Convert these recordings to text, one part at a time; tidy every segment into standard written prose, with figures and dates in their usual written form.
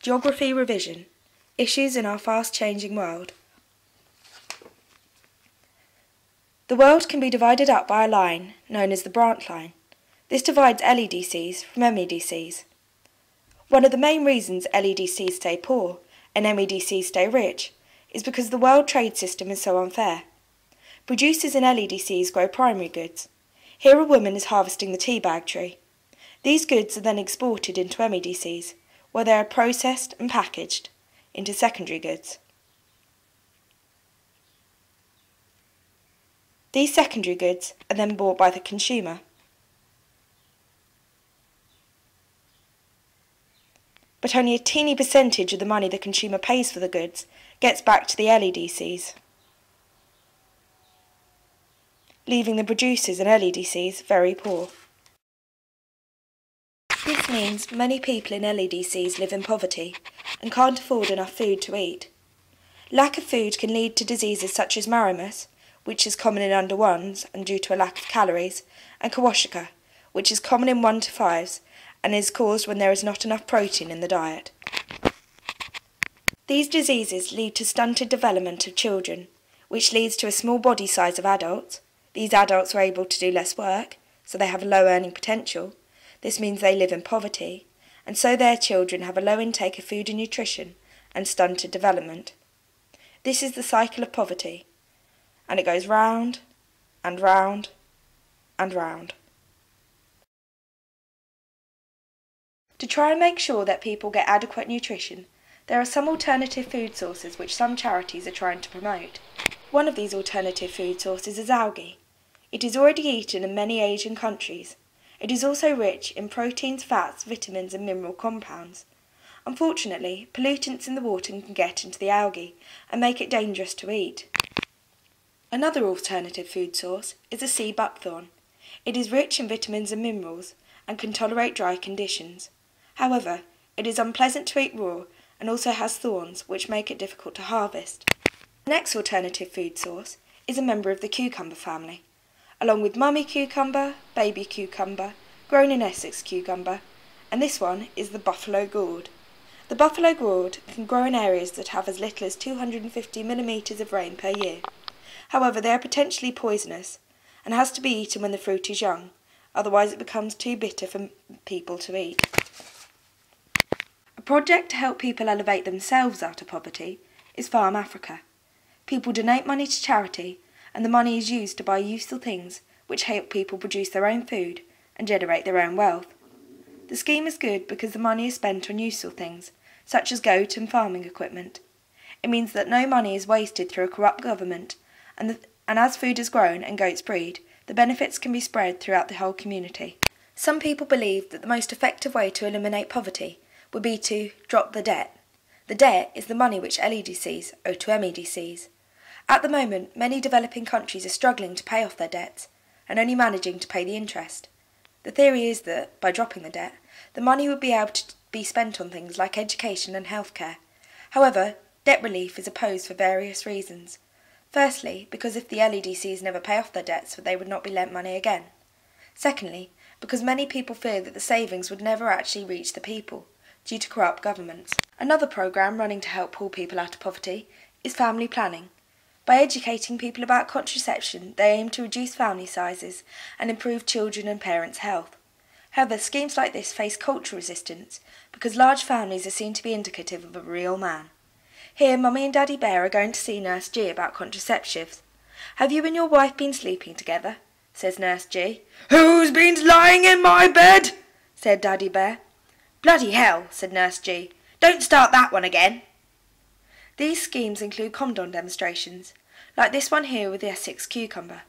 Geography revision. Issues in our fast-changing world. The world can be divided up by a line known as the branch line. This divides LEDCs from MEDCs. One of the main reasons LEDCs stay poor and MEDCs stay rich is because the world trade system is so unfair. Producers in LEDCs grow primary goods. Here a woman is harvesting the tea bag tree. These goods are then exported into MEDCs, where they are processed and packaged into secondary goods. These secondary goods are then bought by the consumer. But only a teeny percentage of the money the consumer pays for the goods gets back to the LEDCs, leaving the producers and LEDCs very poor. This means many people in LEDCs live in poverty and can't afford enough food to eat. Lack of food can lead to diseases such as marasmus, which is common in under 1s and due to a lack of calories, and kwashiorkor, which is common in 1 to 5s and is caused when there is not enough protein in the diet. These diseases lead to stunted development of children, which leads to a small body size of adults. These adults are able to do less work, so they have a low earning potential. This means they live in poverty, and so their children have a low intake of food and nutrition and stunted development. This is the cycle of poverty, and it goes round and round and round. To try and make sure that people get adequate nutrition, there are some alternative food sources which some charities are trying to promote. One of these alternative food sources is algae. It is already eaten in many Asian countries. It is also rich in proteins, fats, vitamins and mineral compounds. Unfortunately, pollutants in the water can get into the algae and make it dangerous to eat. Another alternative food source is the sea buckthorn. It is rich in vitamins and minerals and can tolerate dry conditions. However, it is unpleasant to eat raw and also has thorns which make it difficult to harvest. The next alternative food source is a member of the cucumber family, along with mummy cucumber, baby cucumber, grown in Essex cucumber, and this one is the buffalo gourd. The buffalo gourd can grow in areas that have as little as 250 millimetres of rain per year. However, they are potentially poisonous and has to be eaten when the fruit is young, otherwise it becomes too bitter for people to eat. A project to help people elevate themselves out of poverty is Farm Africa. People donate money to charity, and the money is used to buy useful things which help people produce their own food and generate their own wealth. The scheme is good because the money is spent on useful things, such as goat and farming equipment. It means that no money is wasted through a corrupt government, and as food is grown and goats breed, the benefits can be spread throughout the whole community. Some people believe that the most effective way to eliminate poverty would be to drop the debt. The debt is the money which LEDCs owe to MEDCs. At the moment, many developing countries are struggling to pay off their debts and only managing to pay the interest. The theory is that, by dropping the debt, the money would be able to be spent on things like education and healthcare. However, debt relief is opposed for various reasons. Firstly, because if the LEDCs never pay off their debts, they would not be lent money again. Secondly, because many people fear that the savings would never actually reach the people, due to corrupt governments. Another programme running to help pull people out of poverty is family planning. By educating people about contraception, they aim to reduce family sizes and improve children and parents' health. However, schemes like this face cultural resistance because large families are seen to be indicative of a real man. Here, Mummy and Daddy Bear are going to see Nurse G about contraceptives. "Have you and your wife been sleeping together?" says Nurse G. "Who's been lying in my bed?" said Daddy Bear. "Bloody hell," said Nurse G. "Don't start that one again." These schemes include condom demonstrations, like this one here with the Essex cucumber.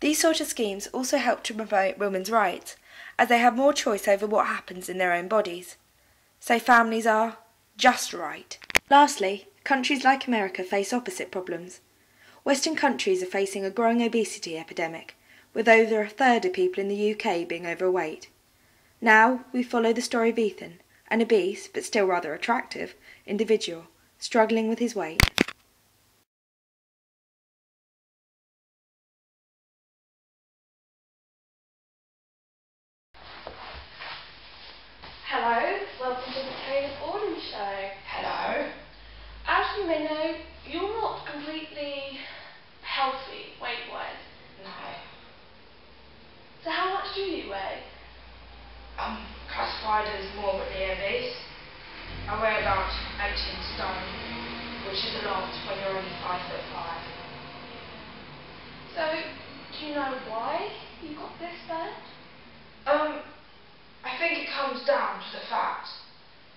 These sort of schemes also help to promote women's rights, as they have more choice over what happens in their own bodies. So families are just right. Lastly, countries like America face opposite problems. Western countries are facing a growing obesity epidemic, with over a third of people in the UK being overweight. Now we follow the story of Ethan, an obese, but still rather attractive, individual, struggling with his weight. Hello, welcome to the Train of Autumn show. stone, which is a lot when you're only 5'5". So, do you know why you got this bad? I think it comes down to the fact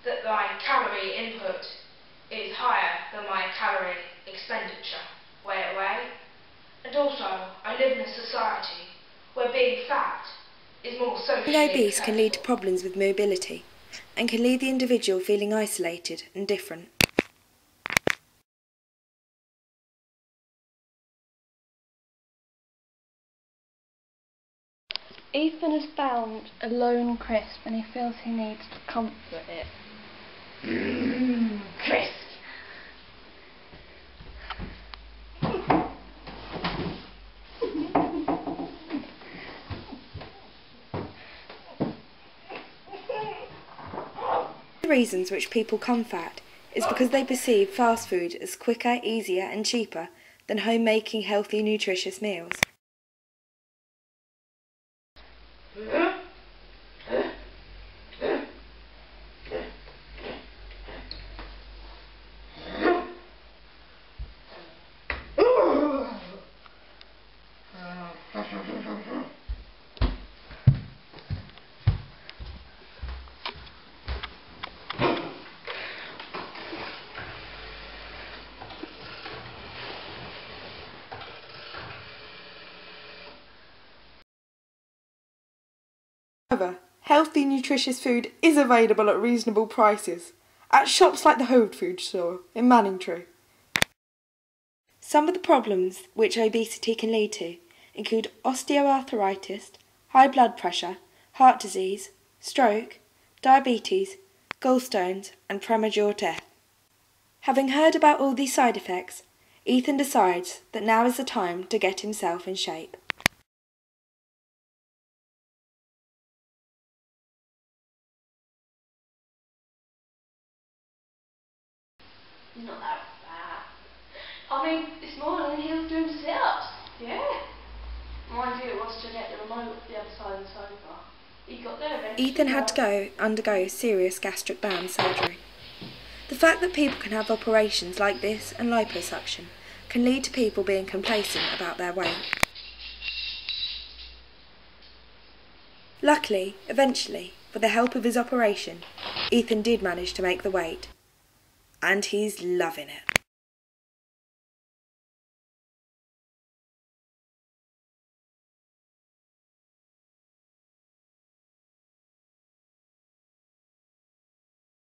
that my calorie input is higher than my calorie expenditure, way away. And also, I live in a society where being fat is more socially Being obese acceptable. can lead to problems with mobility and can leave the individual feeling isolated and different. Ethan has found a lone crisp and he feels he needs to comfort it. Crisp! The reasons which people become fat is because they perceive fast food as quicker, easier and cheaper than home-making healthy, nutritious meals. However, healthy, nutritious food is available at reasonable prices at shops like the Whole Food Store in Manningtree. Some of the problems which obesity can lead to include osteoarthritis, high blood pressure, heart disease, stroke, diabetes, gallstones and premature death. Having heard about all these side effects, Ethan decides that now is the time to get himself in shape. He's not that fat. I mean, this morning he was doing sit-ups. Yeah. My idea was to get the remote the other side of the sofa. He got there eventually. Ethan had to undergo serious gastric band surgery. The fact that people can have operations like this and liposuction can lead to people being complacent about their weight. Luckily, eventually, with the help of his operation, Ethan did manage to make the weight. And he's loving it.